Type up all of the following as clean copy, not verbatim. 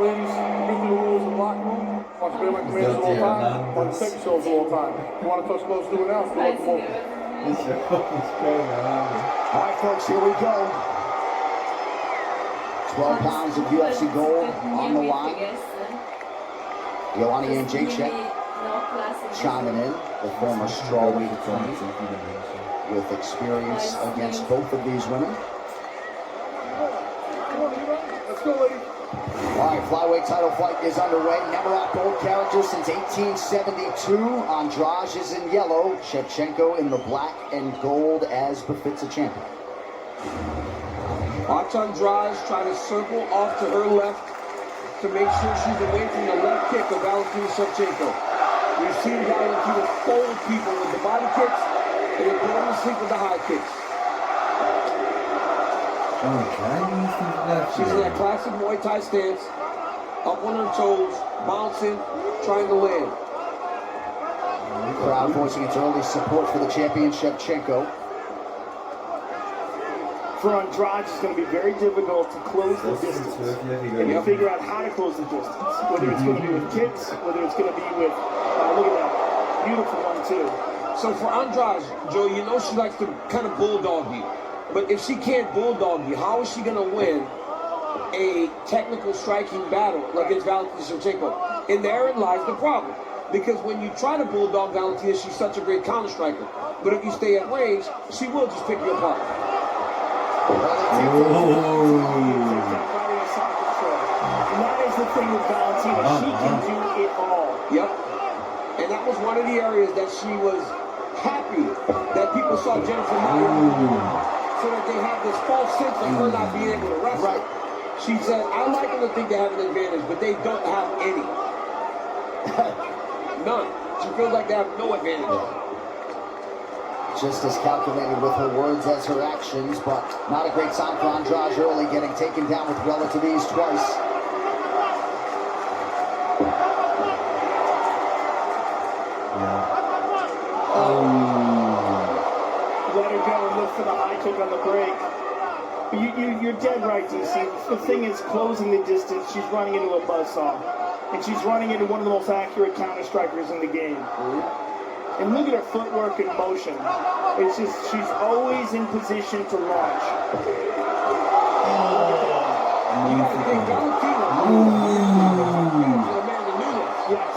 ladies, you do the rules in the locker room. Want to be like the man of all time? Want to take yourselves all time? You want to touch close to it now? Do it more. All right, folks, here we go. 12 pounds of UFC gold on the line. Yolani and Jacek chiming in, the former strawweight attorney with experience against both of these women. Let's go, ladies. All right, flyweight title fight is underway. Never had gold characters since 1872. Andrade is in yellow, Shevchanko in the black and gold as befits a champion. Watch Andrade try to circle off to her left to make sure she's away from the left kick of Valentina Shevchanko. We've seen Valentina fold people with the body kicks and then put them to sleep with the high kicks. She's in that classic Muay Thai stance, up on her toes, bouncing, trying to land. The crowd voicing its early support for the champion Shevchanko. For Andrade, it's going to be very difficult to close the distance and to figure out how to close the distance. Whether it's going to be with kicks, whether it's going to be with, look at that, beautiful one too. So for Andrade, Joe, you know she likes to kind of bulldog you. But if she can't bulldog you, how is she going to win a technical striking battle against Valentina Shevchanko? And therein lies the problem. Because when you try to bulldog Valentina, she's such a great counter striker. But if you stay at range, she will just pick you apart. And that is the thing with Valentina. She can do it all. Yep. And that was one of the areas that she was happy that people saw Jennifer Meyer so that they have this false sense of her not being able to wrestle. Right. She said, I like them to think they have an advantage, but they don't have any. None. She feels like they have no advantage. Just as calculated with her words as her actions, but not a great sign for Andrade early, getting taken down with relative ease twice. Let her go and look for the high kick on the break. But you're dead right, DC. The thing is closing the distance. She's running into a buzzsaw. And she's running into one of the most accurate counter strikers in the game. And look at her footwork and motion. It's just, she's always in position to launch. You got to think Valentina. Yes,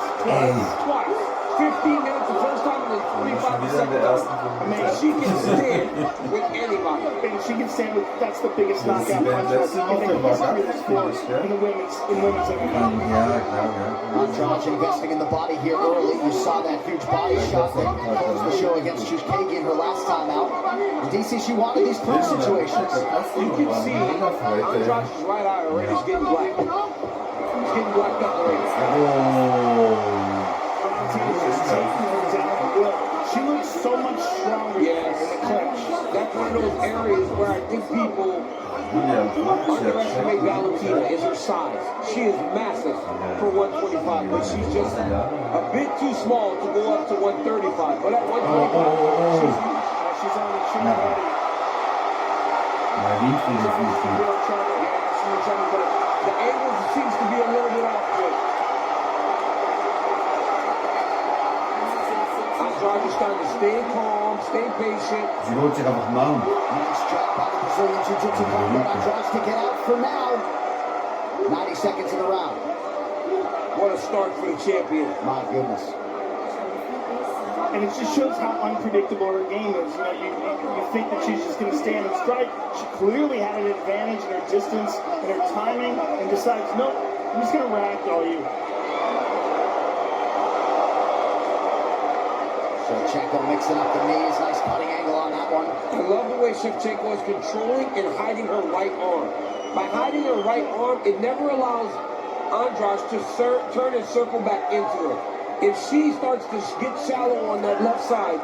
twice. 15 minutes the first time and then 25 the second time. I mean, she can stand with anybody. And she can stand with, that's the biggest knockout punch in the history of the sport in women's MMA. Andrade investing in the body here early. You saw that huge body shot that closed the show against Shevchanko her last time out. And DC, she wanted these clinch situations. You can see Andrade's right eye already is getting black. It's getting blacked up already. She looks so much stronger in the clinch. That's one of those areas where I think people underestimate Valentina is her size. She is massive for 125, but she's just a bit too small to go up to 135. But at 125, she's on the chin already. The angle seems to be a little bit off good. Andrade is trying to stay calm, stay patient. Nice drop by the Brazilian Jiu-Jitsu partner. Andrade to get out for now. 90 seconds in the round. What a start for the champion. My goodness. And it just shows how unpredictable her game is. You know, you think that she's just going to stand and strike. She clearly had an advantage in her distance and her timing, and decides, nope, I'm just going to ragdoll you. Shevchanko mixing up the knees. Nice cutting angle on that one. I love the way Shevchanko is controlling and hiding her right arm. By hiding her right arm, it never allows Andrade to turn and circle back into her. If she starts to get shallow on that left side,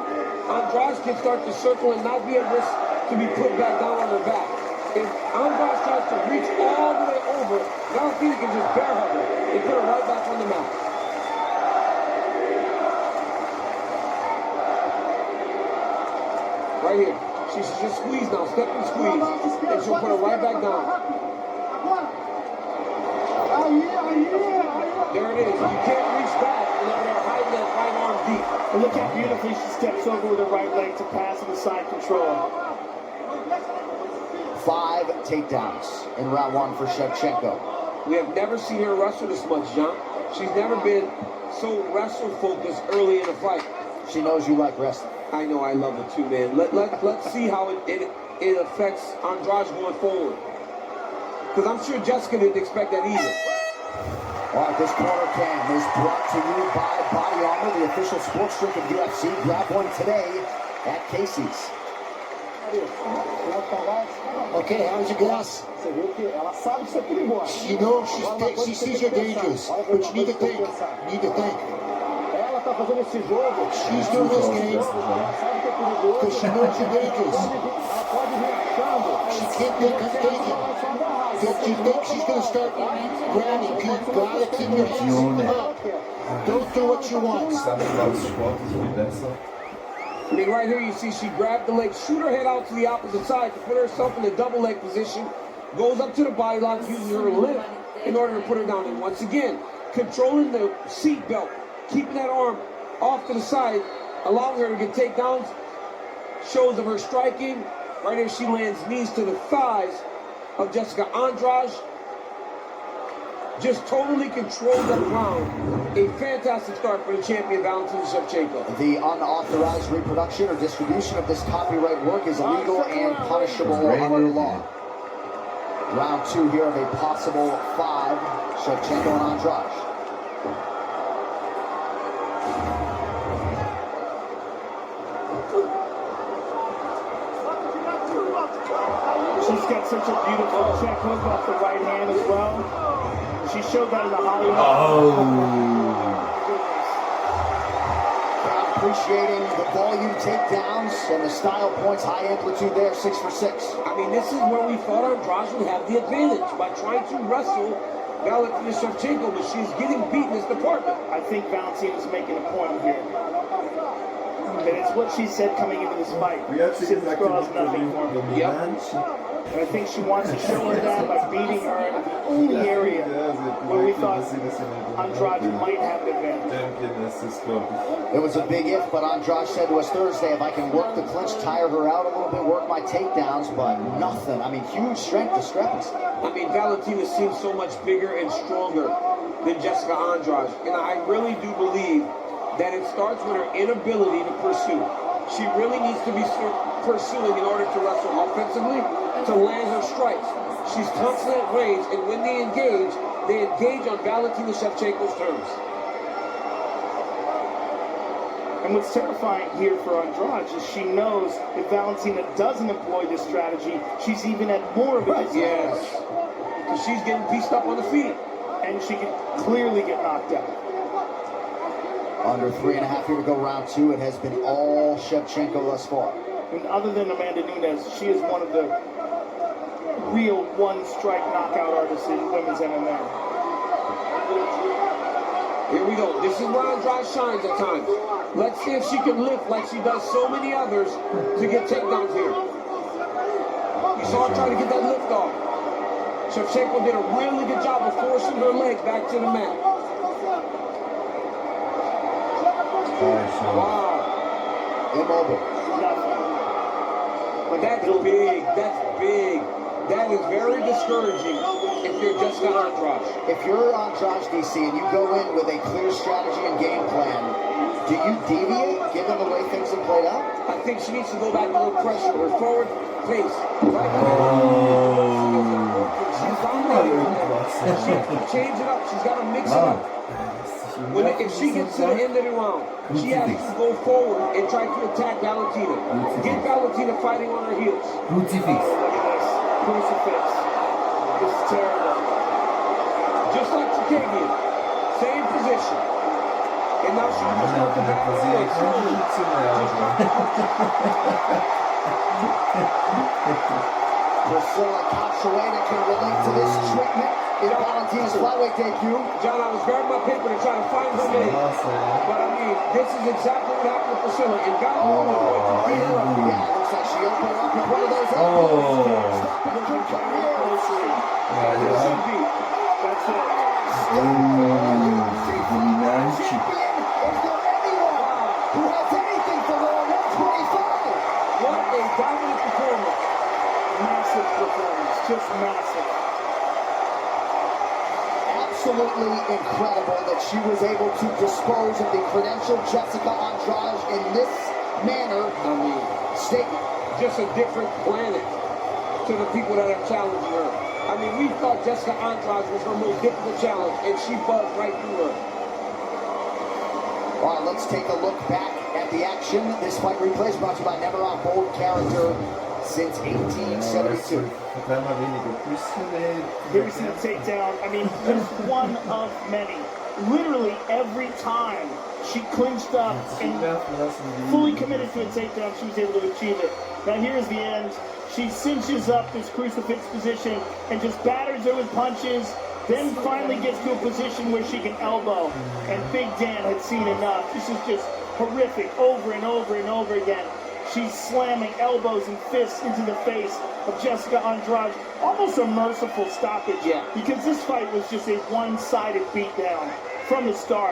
Andrade can start to circle and not be at risk to be put back down on her back. If Andrade tries to reach all the way over, Valentina can just bear hug her and put her right back on the mat. Right here. She should just squeeze now, step and squeeze, and she'll put her right back down. is. You can't reach back whenever they're hiding that right arm deep. And look how beautifully she steps over with her right leg to pass on the side control. 5 takedowns in round 1 for Shevchanko. We have never seen her wrestle this much, John. She's never been so wrestle-focused early in a fight. She knows you like wrestling. I know, I love it too, man. Let's see how it affects Andrade going forward. Because I'm sure Jessica didn't expect that either. All right, this corner cam is brought to you by Body Armor, the official sports drink of UFC. Grab one today at Casey's. Okay, how's your glass? She knows, she sees you're dangerous, but you need to think. You need to think. She's doing this game because she knows you're dangerous. She can't think I'm thinking. If you think she's going to start grabbing, you gotta keep your hands up. Don't do what you want. I mean, right here you see she grabbed the leg, shoot her head out to the opposite side to put herself in a double leg position, goes up to the body lock using her lift in order to put her down. And once again, controlling the seat belt, keeping that arm off to the side, allowing her to get takedowns, shows of her striking. Right here she lands knees to the thighs of Jessica Andrade. Just totally controlled that round. A fantastic start for the champion, Valentina Shevchanko. The unauthorized reproduction or distribution of this copyright work is illegal and punishable under law. Round 2 here of a possible 5, Shevchanko and Andrade. She's got such a beautiful check hook off the right hand as well. She showed that in the Hollywood. Crowd appreciating the volume takedowns and the style points, high amplitude there, 6 for 6. I mean, this is where we thought Andrade would have the advantage by trying to wrestle Valentina Shevchanko, but she's getting beat in this department. I think Valentina's making a point here. And it's what she said coming into this fight. Sit straws, nothing for me. Yep. And I think she wants to show her that by beating her in the only area where we thought Andrade might have an advantage. It was a big if, but Andrade said to us Thursday, if I can work the clinch, tire her out a little bit, work my takedowns, but nothing. I mean, huge strength discrepancy. I mean, Valentina seems so much bigger and stronger than Jessica Andrade. And I really do believe that it starts with her inability to pursue. She really needs to be pursuing in order to wrestle offensively, to land her strikes. She's constantly at range, and when they engage on Valentina Shevchanko's terms. And what's terrifying here for Andrade is she knows if Valentina doesn't employ this strategy, she's even at more of a disadvantage. Yes. Because she's getting pieced up on the feet. And she can clearly get knocked out. Under 3.5 here to go round 2. It has been all Shevchanko thus far. And other than Amanda Nunes, she is one of the real one-strike knockout artists in women's MMA. Here we go. This is where Andrade shines at times. Let's see if she can lift like she does so many others to get takedowns here. You saw her try to get that lift off. Shevchanko did a really good job of forcing her leg back to the mat. Wow. Immobile. But that's big. That's big. That is very discouraging if you're Jessica Andrade. If you're Andrade, DC, and you go in with a clear strategy and game plan, do you deviate given the way things have played out? I think she needs to go back a little pressure or forward pace. Right She's dominating. She has to change it up. She's got to mix it up. If she gets to the end of the round, she has to go forward and try to attack Valentina. Get Valentina fighting on her heels. Look at this. Crucifix. This is terrible. Just like Chikagian. Same position. And now she can just work the back of the leg slowly. Priscilla Cachoeira can relate to this treatment in Valentina's flyweight debut. John, I was grabbing my paper to try to find her name. But I mean, this is exactly what happened to Priscilla. And Valentina was going to beat her up. Yeah, it looks like she opened up with one of those elbows. That's it. That's it. just massive. Absolutely incredible that she was able to dispose of the credentialed Jessica Andrade in this manner. I mean, Statement. just a different planet to the people that are challenging her. I mean, we thought Jessica Andrade was her most difficult challenge, and she buzzed right through her. All right, let's take a look back at the action. This fight replay is brought to you by Never On Bold Character since 1872. Here we see the takedown. I mean, just one of many. Literally every time she clinched up and fully committed to a takedown, she was able to achieve it. Now here's the end. She cinches up this crucifix position and just batters her with punches, then finally gets to a position where she can elbow. And Big Dan had seen enough. This is just horrific over and over and over again. She's slamming elbows and fists into the face of Jessica Andrade. Almost a merciful stoppage. Yeah. Because this fight was just a one-sided beatdown from the start.